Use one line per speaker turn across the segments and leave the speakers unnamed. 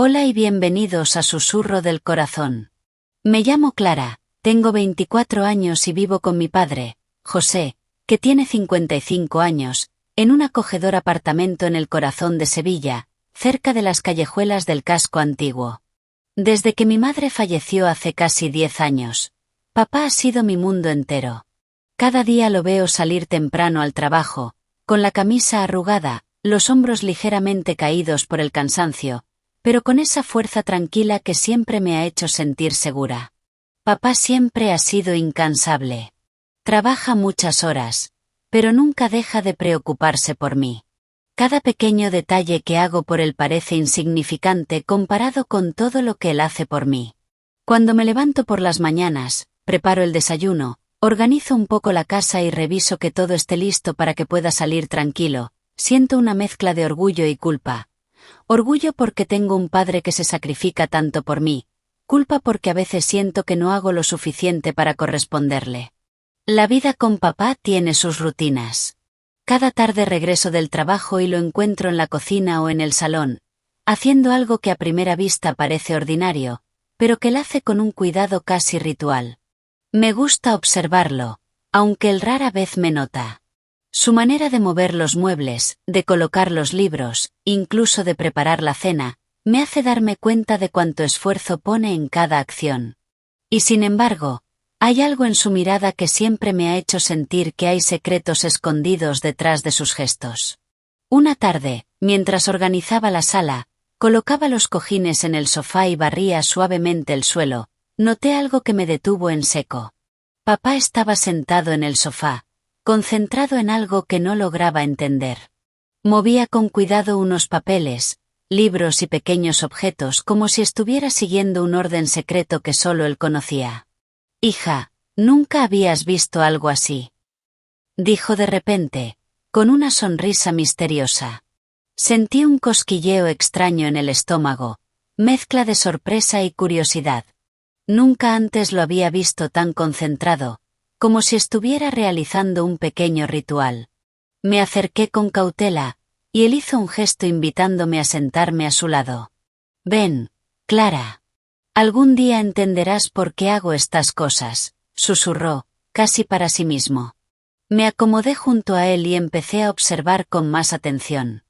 Hola y bienvenidos a Susurro del Corazón. Me llamo Clara, tengo 24 años y vivo con mi padre, José, que tiene 55 años, en un acogedor apartamento en el corazón de Sevilla, cerca de las callejuelas del casco antiguo. Desde que mi madre falleció hace casi 10 años, papá ha sido mi mundo entero. Cada día lo veo salir temprano al trabajo, con la camisa arrugada, los hombros ligeramente caídos por el cansancio, pero con esa fuerza tranquila que siempre me ha hecho sentir segura. Papá siempre ha sido incansable. Trabaja muchas horas, pero nunca deja de preocuparse por mí. Cada pequeño detalle que hago por él parece insignificante comparado con todo lo que él hace por mí. Cuando me levanto por las mañanas, preparo el desayuno, organizo un poco la casa y reviso que todo esté listo para que pueda salir tranquilo, siento una mezcla de orgullo y culpa. Orgullo porque tengo un padre que se sacrifica tanto por mí, culpa porque a veces siento que no hago lo suficiente para corresponderle. La vida con papá tiene sus rutinas. Cada tarde regreso del trabajo y lo encuentro en la cocina o en el salón, haciendo algo que a primera vista parece ordinario, pero que él hace con un cuidado casi ritual. Me gusta observarlo, aunque él rara vez me nota. Su manera de mover los muebles, de colocar los libros, incluso de preparar la cena, me hace darme cuenta de cuánto esfuerzo pone en cada acción. Y sin embargo, hay algo en su mirada que siempre me ha hecho sentir que hay secretos escondidos detrás de sus gestos. Una tarde, mientras organizaba la sala, colocaba los cojines en el sofá y barría suavemente el suelo, noté algo que me detuvo en seco. Papá estaba sentado en el sofá, concentrado en algo que no lograba entender. Movía con cuidado unos papeles, libros y pequeños objetos como si estuviera siguiendo un orden secreto que solo él conocía. «Hija, nunca habías visto algo así», dijo de repente, con una sonrisa misteriosa. Sentí un cosquilleo extraño en el estómago, mezcla de sorpresa y curiosidad. Nunca antes lo había visto tan concentrado, como si estuviera realizando un pequeño ritual. Me acerqué con cautela, y él hizo un gesto invitándome a sentarme a su lado. «Ven, Clara. Algún día entenderás por qué hago estas cosas», susurró, casi para sí mismo. Me acomodé junto a él y empecé a observar con más atención.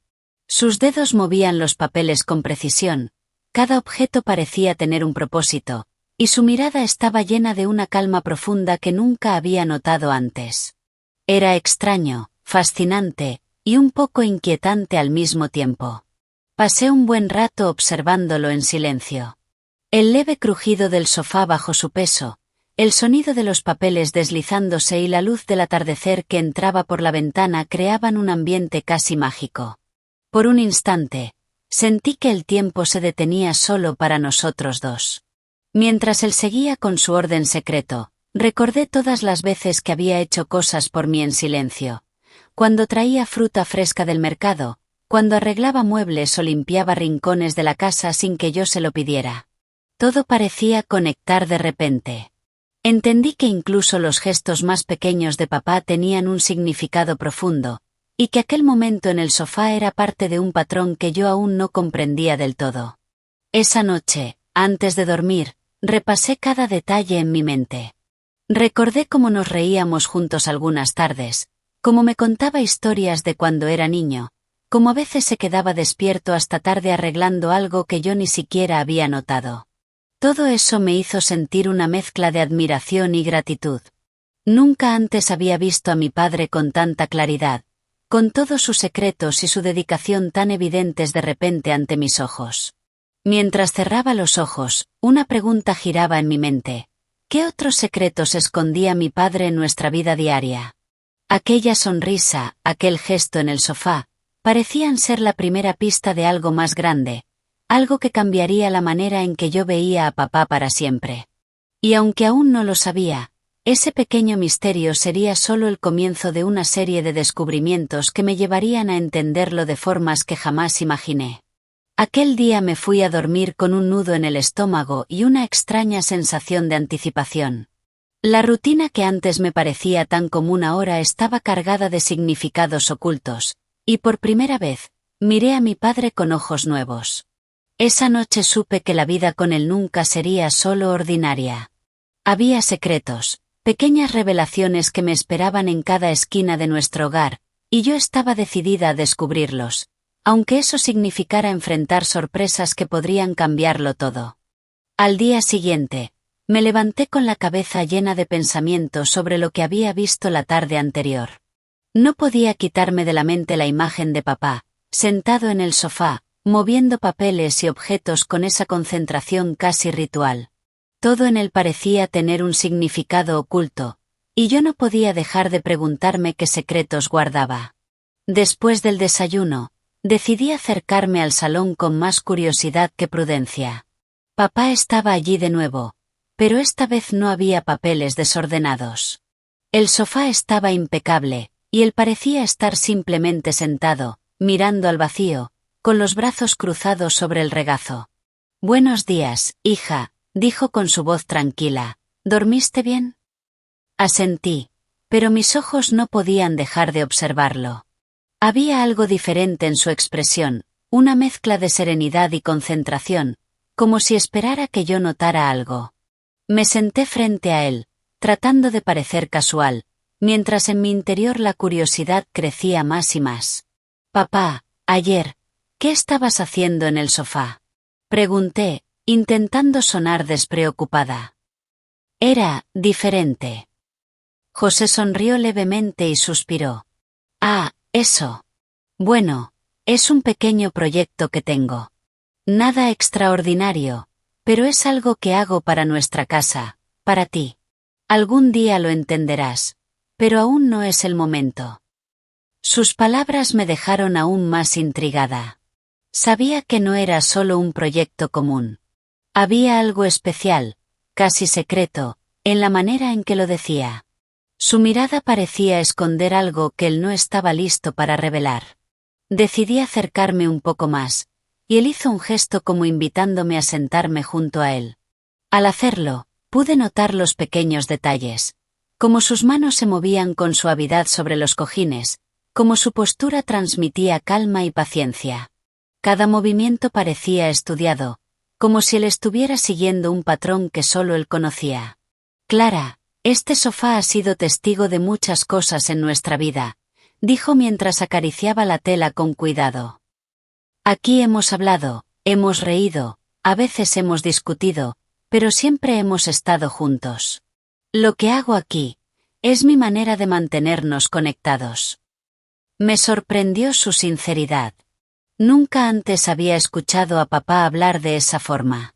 Sus dedos movían los papeles con precisión, cada objeto parecía tener un propósito, y su mirada estaba llena de una calma profunda que nunca había notado antes. Era extraño, fascinante, y un poco inquietante al mismo tiempo. Pasé un buen rato observándolo en silencio. El leve crujido del sofá bajo su peso, el sonido de los papeles deslizándose y la luz del atardecer que entraba por la ventana creaban un ambiente casi mágico. Por un instante, sentí que el tiempo se detenía solo para nosotros dos. Mientras él seguía con su orden secreto, recordé todas las veces que había hecho cosas por mí en silencio. Cuando traía fruta fresca del mercado, cuando arreglaba muebles o limpiaba rincones de la casa sin que yo se lo pidiera. Todo parecía conectar de repente. Entendí que incluso los gestos más pequeños de papá tenían un significado profundo, y que aquel momento en el sofá era parte de un patrón que yo aún no comprendía del todo. Esa noche, antes de dormir, repasé cada detalle en mi mente. Recordé cómo nos reíamos juntos algunas tardes, cómo me contaba historias de cuando era niño, cómo a veces se quedaba despierto hasta tarde arreglando algo que yo ni siquiera había notado. Todo eso me hizo sentir una mezcla de admiración y gratitud. Nunca antes había visto a mi padre con tanta claridad, con todos sus secretos y su dedicación tan evidentes de repente ante mis ojos. Mientras cerraba los ojos, una pregunta giraba en mi mente. ¿Qué otros secretos escondía mi padre en nuestra vida diaria? Aquella sonrisa, aquel gesto en el sofá, parecían ser la primera pista de algo más grande, algo que cambiaría la manera en que yo veía a papá para siempre. Y aunque aún no lo sabía, ese pequeño misterio sería solo el comienzo de una serie de descubrimientos que me llevarían a entenderlo de formas que jamás imaginé. Aquel día me fui a dormir con un nudo en el estómago y una extraña sensación de anticipación. La rutina que antes me parecía tan común ahora estaba cargada de significados ocultos, y por primera vez, miré a mi padre con ojos nuevos. Esa noche supe que la vida con él nunca sería solo ordinaria. Había secretos, pequeñas revelaciones que me esperaban en cada esquina de nuestro hogar, y yo estaba decidida a descubrirlos, aunque eso significara enfrentar sorpresas que podrían cambiarlo todo. Al día siguiente, me levanté con la cabeza llena de pensamientos sobre lo que había visto la tarde anterior. No podía quitarme de la mente la imagen de papá, sentado en el sofá, moviendo papeles y objetos con esa concentración casi ritual. Todo en él parecía tener un significado oculto, y yo no podía dejar de preguntarme qué secretos guardaba. Después del desayuno, decidí acercarme al salón con más curiosidad que prudencia. Papá estaba allí de nuevo, pero esta vez no había papeles desordenados. El sofá estaba impecable, y él parecía estar simplemente sentado, mirando al vacío, con los brazos cruzados sobre el regazo. «Buenos días, hija», dijo con su voz tranquila. «¿Dormiste bien?» Asentí, pero mis ojos no podían dejar de observarlo. Había algo diferente en su expresión, una mezcla de serenidad y concentración, como si esperara que yo notara algo. Me senté frente a él, tratando de parecer casual, mientras en mi interior la curiosidad crecía más y más. «Papá, ayer, ¿qué estabas haciendo en el sofá?», pregunté, intentando sonar despreocupada. Era diferente. José sonrió levemente y suspiró. «Ah, eso. Bueno, es un pequeño proyecto que tengo. Nada extraordinario, pero es algo que hago para nuestra casa, para ti. Algún día lo entenderás, pero aún no es el momento». Sus palabras me dejaron aún más intrigada. Sabía que no era solo un proyecto común. Había algo especial, casi secreto, en la manera en que lo decía. Su mirada parecía esconder algo que él no estaba listo para revelar. Decidí acercarme un poco más, y él hizo un gesto como invitándome a sentarme junto a él. Al hacerlo, pude notar los pequeños detalles, como sus manos se movían con suavidad sobre los cojines, como su postura transmitía calma y paciencia. Cada movimiento parecía estudiado, como si él estuviera siguiendo un patrón que solo él conocía. «Clara, este sofá ha sido testigo de muchas cosas en nuestra vida», dijo mientras acariciaba la tela con cuidado. «Aquí hemos hablado, hemos reído, a veces hemos discutido, pero siempre hemos estado juntos. Lo que hago aquí es mi manera de mantenernos conectados». Me sorprendió su sinceridad. Nunca antes había escuchado a papá hablar de esa forma.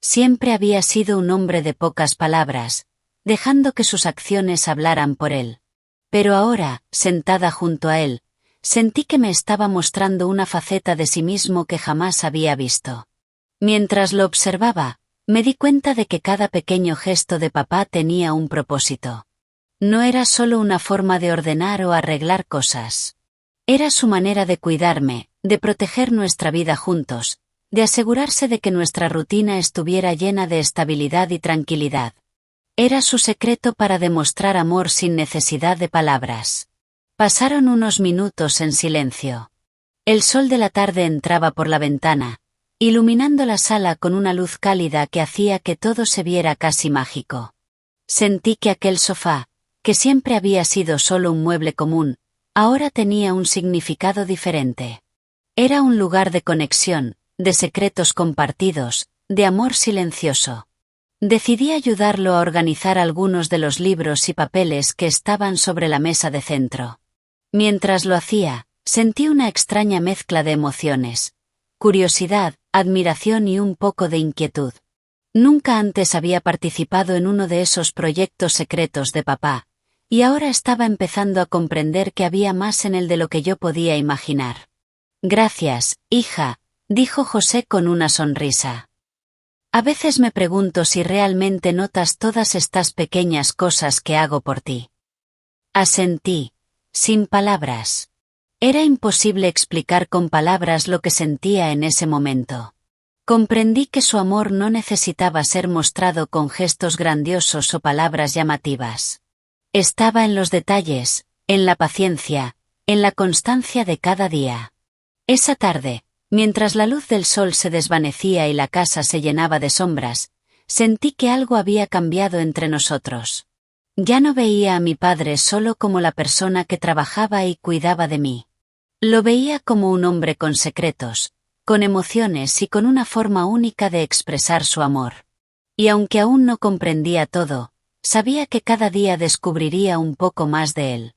Siempre había sido un hombre de pocas palabras, dejando que sus acciones hablaran por él. Pero ahora, sentada junto a él, sentí que me estaba mostrando una faceta de sí mismo que jamás había visto. Mientras lo observaba, me di cuenta de que cada pequeño gesto de papá tenía un propósito. No era solo una forma de ordenar o arreglar cosas. Era su manera de cuidarme, de proteger nuestra vida juntos, de asegurarse de que nuestra rutina estuviera llena de estabilidad y tranquilidad. Era su secreto para demostrar amor sin necesidad de palabras. Pasaron unos minutos en silencio. El sol de la tarde entraba por la ventana, iluminando la sala con una luz cálida que hacía que todo se viera casi mágico. Sentí que aquel sofá, que siempre había sido solo un mueble común, ahora tenía un significado diferente. Era un lugar de conexión, de secretos compartidos, de amor silencioso. Decidí ayudarlo a organizar algunos de los libros y papeles que estaban sobre la mesa de centro. Mientras lo hacía, sentí una extraña mezcla de emociones: curiosidad, admiración y un poco de inquietud. Nunca antes había participado en uno de esos proyectos secretos de papá, y ahora estaba empezando a comprender que había más en él de lo que yo podía imaginar. «Gracias, hija», dijo José con una sonrisa. «A veces me pregunto si realmente notas todas estas pequeñas cosas que hago por ti». Asentí, sin palabras. Era imposible explicar con palabras lo que sentía en ese momento. Comprendí que su amor no necesitaba ser mostrado con gestos grandiosos o palabras llamativas. Estaba en los detalles, en la paciencia, en la constancia de cada día. Esa tarde, Mientras la luz del sol se desvanecía y la casa se llenaba de sombras, sentí que algo había cambiado entre nosotros. Ya no veía a mi padre solo como la persona que trabajaba y cuidaba de mí. Lo veía como un hombre con secretos, con emociones y con una forma única de expresar su amor. Y aunque aún no comprendía todo, sabía que cada día descubriría un poco más de él.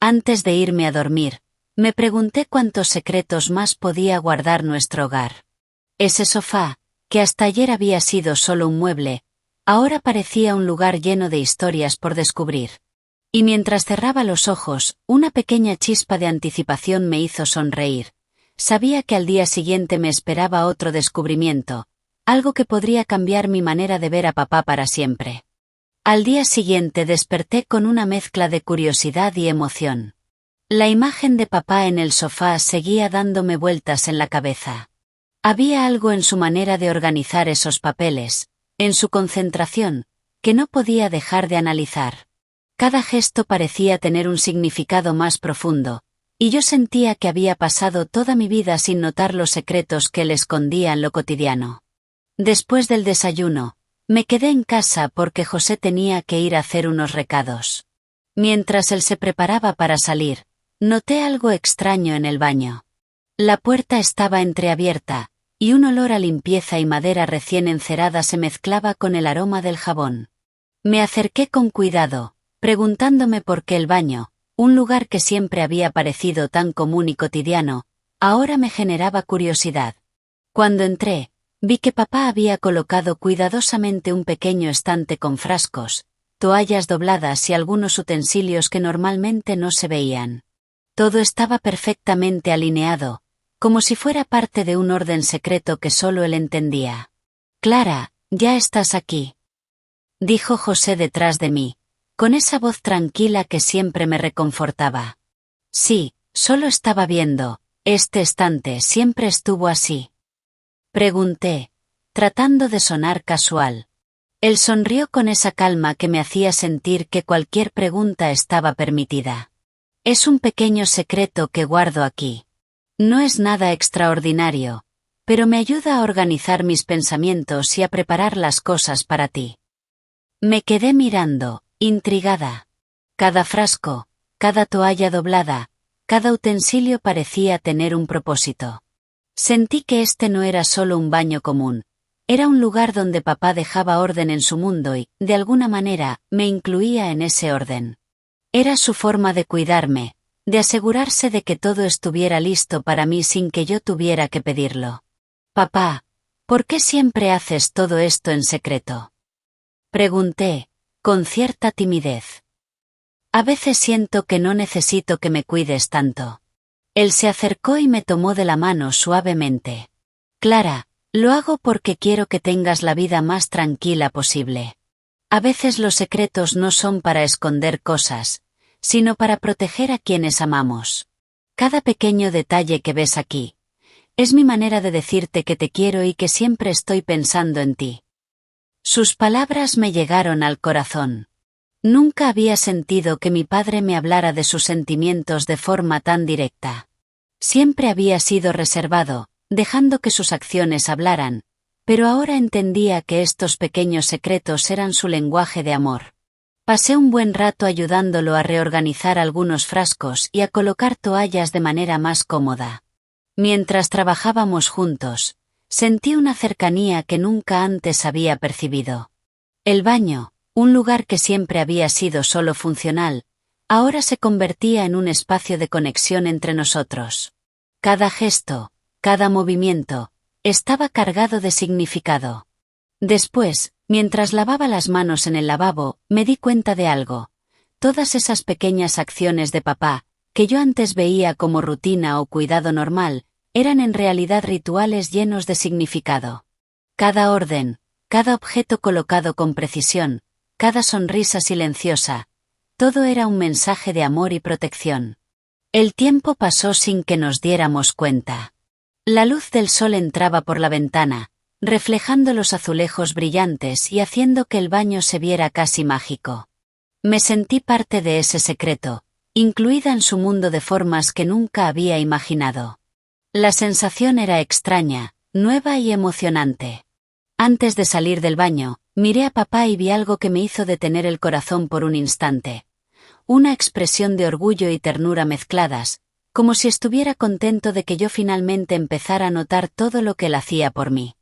Antes de irme a dormir, me pregunté cuántos secretos más podía guardar nuestro hogar. Ese sofá, que hasta ayer había sido solo un mueble, ahora parecía un lugar lleno de historias por descubrir. Y mientras cerraba los ojos, una pequeña chispa de anticipación me hizo sonreír. Sabía que al día siguiente me esperaba otro descubrimiento, algo que podría cambiar mi manera de ver a papá para siempre. Al día siguiente desperté con una mezcla de curiosidad y emoción. La imagen de papá en el sofá seguía dándome vueltas en la cabeza. Había algo en su manera de organizar esos papeles, en su concentración, que no podía dejar de analizar. Cada gesto parecía tener un significado más profundo, y yo sentía que había pasado toda mi vida sin notar los secretos que él escondía en lo cotidiano. Después del desayuno, me quedé en casa porque José tenía que ir a hacer unos recados. Mientras él se preparaba para salir, noté algo extraño en el baño. La puerta estaba entreabierta, y un olor a limpieza y madera recién encerada se mezclaba con el aroma del jabón. Me acerqué con cuidado, preguntándome por qué el baño, un lugar que siempre había parecido tan común y cotidiano, ahora me generaba curiosidad. Cuando entré, vi que papá había colocado cuidadosamente un pequeño estante con frascos, toallas dobladas y algunos utensilios que normalmente no se veían. Todo estaba perfectamente alineado, como si fuera parte de un orden secreto que solo él entendía. «Clara, ya estás aquí», dijo José detrás de mí, con esa voz tranquila que siempre me reconfortaba. «Sí, solo estaba viendo, este estante siempre estuvo así», pregunté, tratando de sonar casual. Él sonrió con esa calma que me hacía sentir que cualquier pregunta estaba permitida. «Es un pequeño secreto que guardo aquí. No es nada extraordinario, pero me ayuda a organizar mis pensamientos y a preparar las cosas para ti». Me quedé mirando, intrigada. Cada frasco, cada toalla doblada, cada utensilio parecía tener un propósito. Sentí que este no era solo un baño común, era un lugar donde papá dejaba orden en su mundo y, de alguna manera, me incluía en ese orden. Era su forma de cuidarme, de asegurarse de que todo estuviera listo para mí sin que yo tuviera que pedirlo. «Papá, ¿por qué siempre haces todo esto en secreto?», pregunté, con cierta timidez. «A veces siento que no necesito que me cuides tanto». Él se acercó y me tomó de la mano suavemente. «Clara, lo hago porque quiero que tengas la vida más tranquila posible. A veces los secretos no son para esconder cosas, sino para proteger a quienes amamos. Cada pequeño detalle que ves aquí, es mi manera de decirte que te quiero y que siempre estoy pensando en ti». Sus palabras me llegaron al corazón. Nunca había sentido que mi padre me hablara de sus sentimientos de forma tan directa. Siempre había sido reservado, dejando que sus acciones hablaran, pero ahora entendía que estos pequeños secretos eran su lenguaje de amor. Pasé un buen rato ayudándolo a reorganizar algunos frascos y a colocar toallas de manera más cómoda. Mientras trabajábamos juntos, sentí una cercanía que nunca antes había percibido. El baño, un lugar que siempre había sido solo funcional, ahora se convertía en un espacio de conexión entre nosotros. Cada gesto, cada movimiento, estaba cargado de significado. Después, mientras lavaba las manos en el lavabo, me di cuenta de algo. Todas esas pequeñas acciones de papá, que yo antes veía como rutina o cuidado normal, eran en realidad rituales llenos de significado. Cada orden, cada objeto colocado con precisión, cada sonrisa silenciosa, todo era un mensaje de amor y protección. El tiempo pasó sin que nos diéramos cuenta. La luz del sol entraba por la ventana, reflejando los azulejos brillantes y haciendo que el baño se viera casi mágico. Me sentí parte de ese secreto, incluida en su mundo de formas que nunca había imaginado. La sensación era extraña, nueva y emocionante. Antes de salir del baño, miré a papá y vi algo que me hizo detener el corazón por un instante. Una expresión de orgullo y ternura mezcladas, como si estuviera contento de que yo finalmente empezara a notar todo lo que él hacía por mí.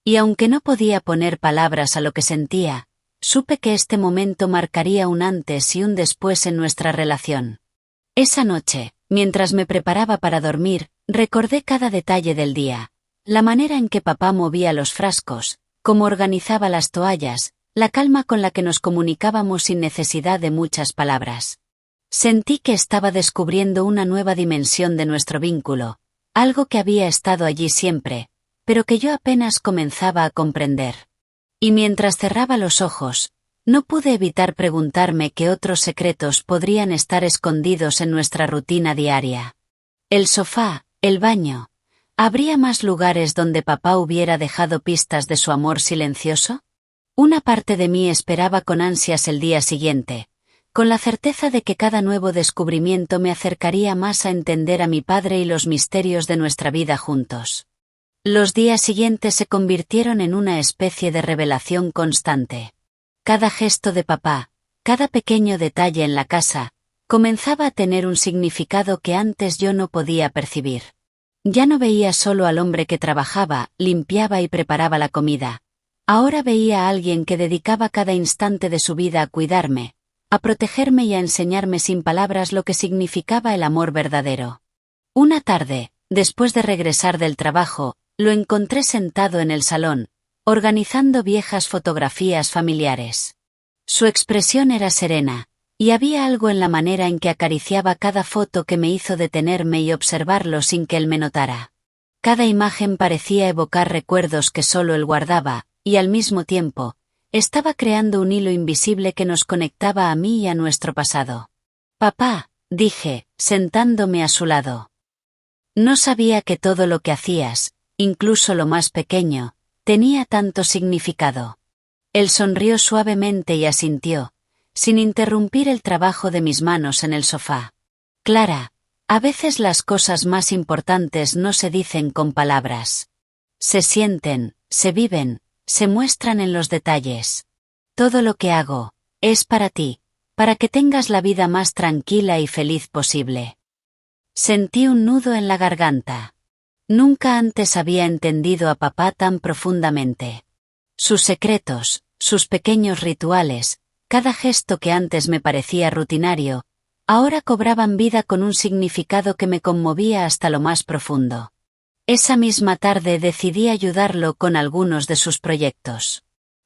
Y aunque no podía poner palabras a lo que sentía, supe que este momento marcaría un antes y un después en nuestra relación. Esa noche, mientras me preparaba para dormir, recordé cada detalle del día. La manera en que papá movía los frascos, cómo organizaba las toallas, la calma con la que nos comunicábamos sin necesidad de muchas palabras. Sentí que estaba descubriendo una nueva dimensión de nuestro vínculo, algo que había estado allí siempre, pero que yo apenas comenzaba a comprender. Y mientras cerraba los ojos, no pude evitar preguntarme qué otros secretos podrían estar escondidos en nuestra rutina diaria. El sofá, el baño. ¿Habría más lugares donde papá hubiera dejado pistas de su amor silencioso? Una parte de mí esperaba con ansias el día siguiente, con la certeza de que cada nuevo descubrimiento me acercaría más a entender a mi padre y los misterios de nuestra vida juntos. Los días siguientes se convirtieron en una especie de revelación constante. Cada gesto de papá, cada pequeño detalle en la casa, comenzaba a tener un significado que antes yo no podía percibir. Ya no veía solo al hombre que trabajaba, limpiaba y preparaba la comida. Ahora veía a alguien que dedicaba cada instante de su vida a cuidarme, a protegerme y a enseñarme sin palabras lo que significaba el amor verdadero. Una tarde, después de regresar del trabajo, lo encontré sentado en el salón, organizando viejas fotografías familiares. Su expresión era serena, y había algo en la manera en que acariciaba cada foto que me hizo detenerme y observarlo sin que él me notara. Cada imagen parecía evocar recuerdos que solo él guardaba, y al mismo tiempo, estaba creando un hilo invisible que nos conectaba a mí y a nuestro pasado. Papá, dije, sentándome a su lado. No sabía que todo lo que hacías, incluso lo más pequeño, tenía tanto significado. Él sonrió suavemente y asintió, sin interrumpir el trabajo de mis manos en el sofá. Clara, a veces las cosas más importantes no se dicen con palabras. Se sienten, se viven, se muestran en los detalles. Todo lo que hago, es para ti, para que tengas la vida más tranquila y feliz posible. Sentí un nudo en la garganta. Nunca antes había entendido a papá tan profundamente. Sus secretos, sus pequeños rituales, cada gesto que antes me parecía rutinario, ahora cobraban vida con un significado que me conmovía hasta lo más profundo. Esa misma tarde decidí ayudarlo con algunos de sus proyectos.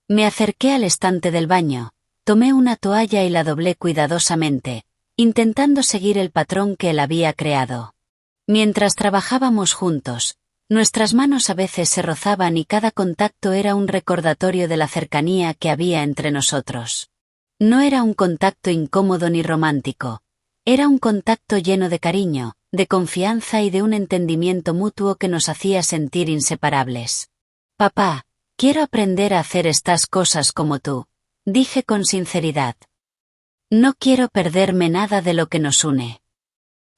Me acerqué al estante del baño, tomé una toalla y la doblé cuidadosamente, intentando seguir el patrón que él había creado. Mientras trabajábamos juntos, nuestras manos a veces se rozaban y cada contacto era un recordatorio de la cercanía que había entre nosotros. No era un contacto incómodo ni romántico, era un contacto lleno de cariño, de confianza y de un entendimiento mutuo que nos hacía sentir inseparables. Papá, quiero aprender a hacer estas cosas como tú, dije con sinceridad. No quiero perderme nada de lo que nos une.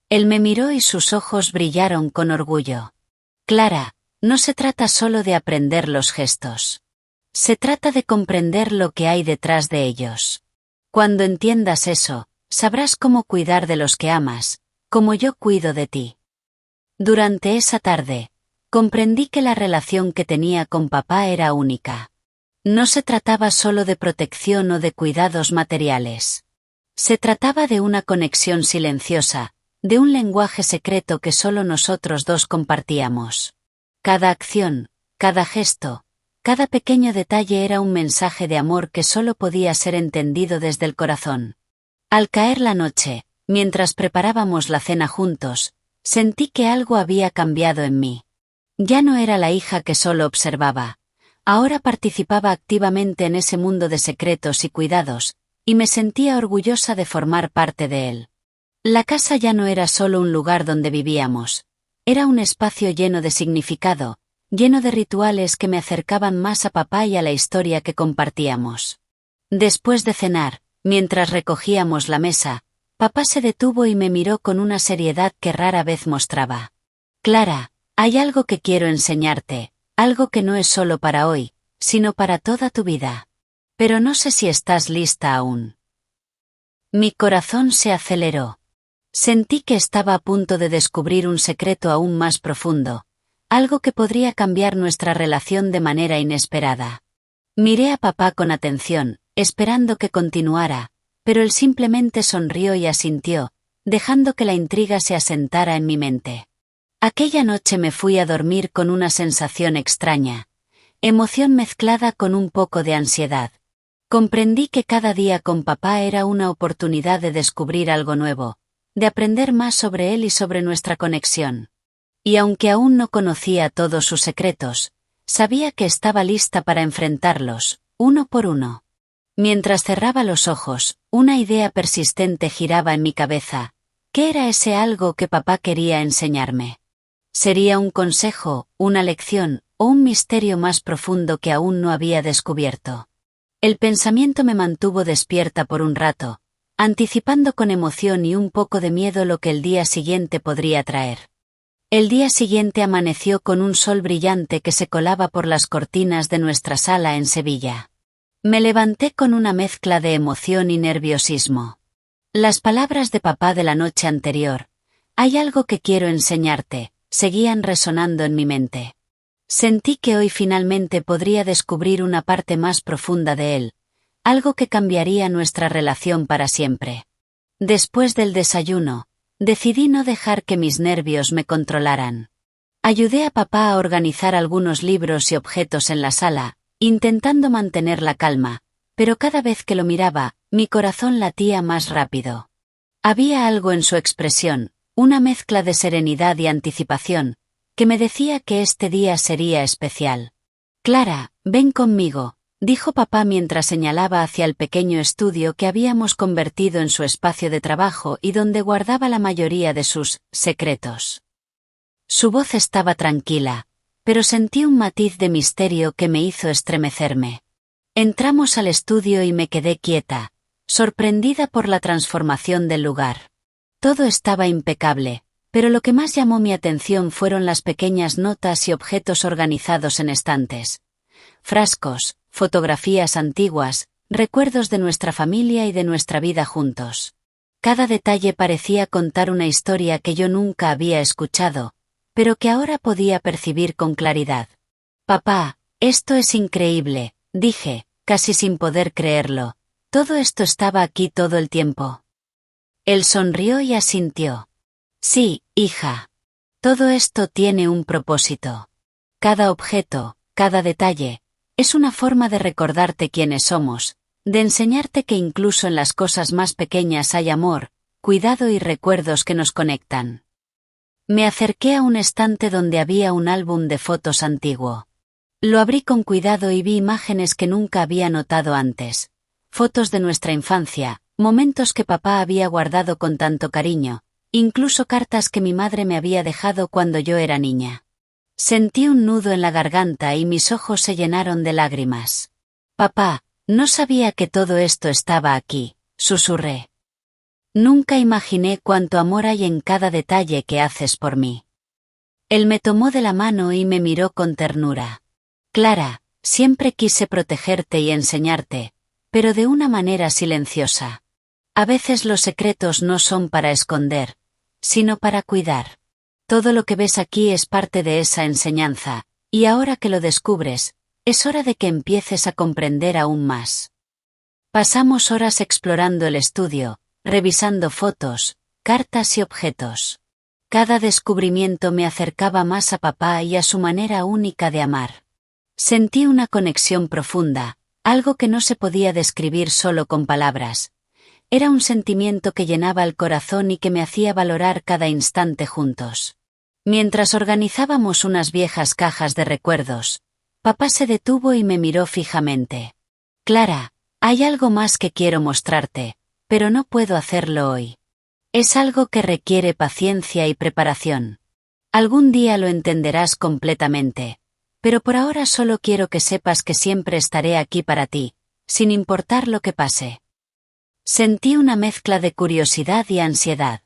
Él me miró y sus ojos brillaron con orgullo. Clara, no se trata solo de aprender los gestos. Se trata de comprender lo que hay detrás de ellos. Cuando entiendas eso, sabrás cómo cuidar de los que amas, como yo cuido de ti. Durante esa tarde, comprendí que la relación que tenía con papá era única. No se trataba solo de protección o de cuidados materiales. Se trataba de una conexión silenciosa, de un lenguaje secreto que solo nosotros dos compartíamos. Cada acción, cada gesto, cada pequeño detalle era un mensaje de amor que solo podía ser entendido desde el corazón. Al caer la noche, mientras preparábamos la cena juntos, sentí que algo había cambiado en mí. Ya no era la hija que solo observaba. Ahora participaba activamente en ese mundo de secretos y cuidados, y me sentía orgullosa de formar parte de él. La casa ya no era solo un lugar donde vivíamos. Era un espacio lleno de significado, lleno de rituales que me acercaban más a papá y a la historia que compartíamos. Después de cenar, mientras recogíamos la mesa, papá se detuvo y me miró con una seriedad que rara vez mostraba. Clara, Hay algo que quiero enseñarte, algo que no es solo para hoy, sino para toda tu vida. Pero no sé si estás lista aún. Mi corazón se aceleró. Sentí que estaba a punto de descubrir un secreto aún más profundo, algo que podría cambiar nuestra relación de manera inesperada. Miré a papá con atención, esperando que continuara, pero él simplemente sonrió y asintió, dejando que la intriga se asentara en mi mente. Aquella noche me fui a dormir con una sensación extraña, emoción mezclada con un poco de ansiedad. Comprendí que cada día con papá era una oportunidad de descubrir algo nuevo, de aprender más sobre él y sobre nuestra conexión. Y aunque aún no conocía todos sus secretos, sabía que estaba lista para enfrentarlos, uno por uno. Mientras cerraba los ojos, una idea persistente giraba en mi cabeza. ¿Qué era ese algo que papá quería enseñarme? ¿Sería un consejo, una lección, o un misterio más profundo que aún no había descubierto? El pensamiento me mantuvo despierta por un rato, anticipando con emoción y un poco de miedo lo que el día siguiente podría traer. El día siguiente amaneció con un sol brillante que se colaba por las cortinas de nuestra sala en Sevilla. Me levanté con una mezcla de emoción y nerviosismo. Las palabras de papá de la noche anterior, «Hay algo que quiero enseñarte», seguían resonando en mi mente. Sentí que hoy finalmente podría descubrir una parte más profunda de él, algo que cambiaría nuestra relación para siempre. Después del desayuno, decidí no dejar que mis nervios me controlaran. Ayudé a papá a organizar algunos libros y objetos en la sala, intentando mantener la calma, pero cada vez que lo miraba, mi corazón latía más rápido. Había algo en su expresión, una mezcla de serenidad y anticipación, que me decía que este día sería especial. «Clara, ven conmigo», dijo papá mientras señalaba hacia el pequeño estudio que habíamos convertido en su espacio de trabajo y donde guardaba la mayoría de sus secretos. Su voz estaba tranquila, pero sentí un matiz de misterio que me hizo estremecerme. Entramos al estudio y me quedé quieta, sorprendida por la transformación del lugar. Todo estaba impecable, pero lo que más llamó mi atención fueron las pequeñas notas y objetos organizados en estantes. Frascos, fotografías antiguas, recuerdos de nuestra familia y de nuestra vida juntos. Cada detalle parecía contar una historia que yo nunca había escuchado, pero que ahora podía percibir con claridad. «Papá, esto es increíble», dije, casi sin poder creerlo. «Todo esto estaba aquí todo el tiempo». Él sonrió y asintió. «Sí, hija. Todo esto tiene un propósito. Cada objeto, cada detalle, es una forma de recordarte quiénes somos, de enseñarte que incluso en las cosas más pequeñas hay amor, cuidado y recuerdos que nos conectan». Me acerqué a un estante donde había un álbum de fotos antiguo. Lo abrí con cuidado y vi imágenes que nunca había notado antes. Fotos de nuestra infancia, momentos que papá había guardado con tanto cariño, incluso cartas que mi madre me había dejado cuando yo era niña. Sentí un nudo en la garganta y mis ojos se llenaron de lágrimas. «Papá, no sabía que todo esto estaba aquí», susurré. «Nunca imaginé cuánto amor hay en cada detalle que haces por mí». Él me tomó de la mano y me miró con ternura. «Clara, siempre quise protegerte y enseñarte, pero de una manera silenciosa. A veces los secretos no son para esconder, sino para cuidar. Todo lo que ves aquí es parte de esa enseñanza, y ahora que lo descubres, es hora de que empieces a comprender aún más». Pasamos horas explorando el estudio, revisando fotos, cartas y objetos. Cada descubrimiento me acercaba más a papá y a su manera única de amar. Sentí una conexión profunda, algo que no se podía describir solo con palabras. Era un sentimiento que llenaba el corazón y que me hacía valorar cada instante juntos. Mientras organizábamos unas viejas cajas de recuerdos, papá se detuvo y me miró fijamente. «Clara, hay algo más que quiero mostrarte, pero no puedo hacerlo hoy. Es algo que requiere paciencia y preparación. Algún día lo entenderás completamente, pero por ahora solo quiero que sepas que siempre estaré aquí para ti, sin importar lo que pase». Sentí una mezcla de curiosidad y ansiedad.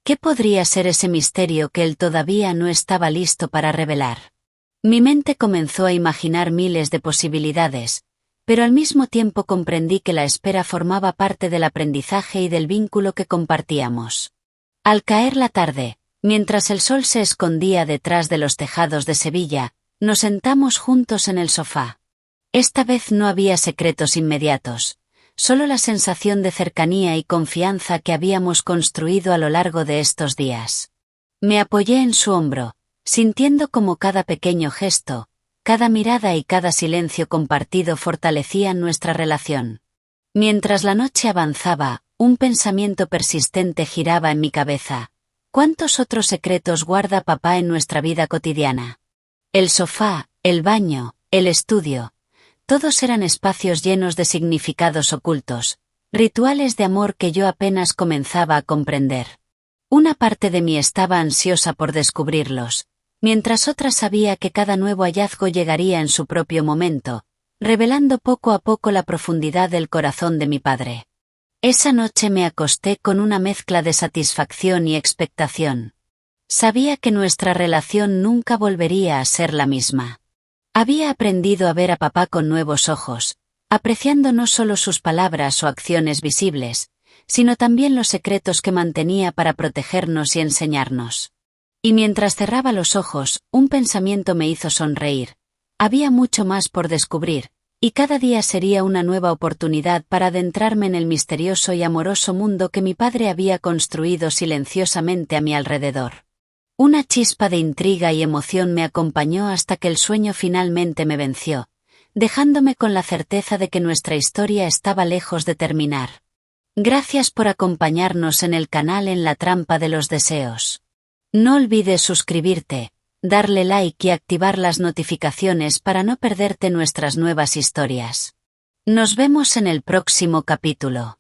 ¿Qué podría ser ese misterio que él todavía no estaba listo para revelar? Mi mente comenzó a imaginar miles de posibilidades, pero al mismo tiempo comprendí que la espera formaba parte del aprendizaje y del vínculo que compartíamos. Al caer la tarde, mientras el sol se escondía detrás de los tejados de Sevilla, nos sentamos juntos en el sofá. Esta vez no había secretos inmediatos, solo la sensación de cercanía y confianza que habíamos construido a lo largo de estos días. Me apoyé en su hombro, sintiendo como cada pequeño gesto, cada mirada y cada silencio compartido fortalecían nuestra relación. Mientras la noche avanzaba, un pensamiento persistente giraba en mi cabeza. ¿Cuántos otros secretos guarda papá en nuestra vida cotidiana? El sofá, el baño, el estudio. Todos eran espacios llenos de significados ocultos, rituales de amor que yo apenas comenzaba a comprender. Una parte de mí estaba ansiosa por descubrirlos, mientras otra sabía que cada nuevo hallazgo llegaría en su propio momento, revelando poco a poco la profundidad del corazón de mi padre. Esa noche me acosté con una mezcla de satisfacción y expectación. Sabía que nuestra relación nunca volvería a ser la misma. Había aprendido a ver a papá con nuevos ojos, apreciando no solo sus palabras o acciones visibles, sino también los secretos que mantenía para protegernos y enseñarnos. Y mientras cerraba los ojos, un pensamiento me hizo sonreír. Había mucho más por descubrir, y cada día sería una nueva oportunidad para adentrarme en el misterioso y amoroso mundo que mi padre había construido silenciosamente a mi alrededor. Una chispa de intriga y emoción me acompañó hasta que el sueño finalmente me venció, dejándome con la certeza de que nuestra historia estaba lejos de terminar. Gracias por acompañarnos en el canal En la Trampa de los Deseos. No olvides suscribirte, darle like y activar las notificaciones para no perderte nuestras nuevas historias. Nos vemos en el próximo capítulo.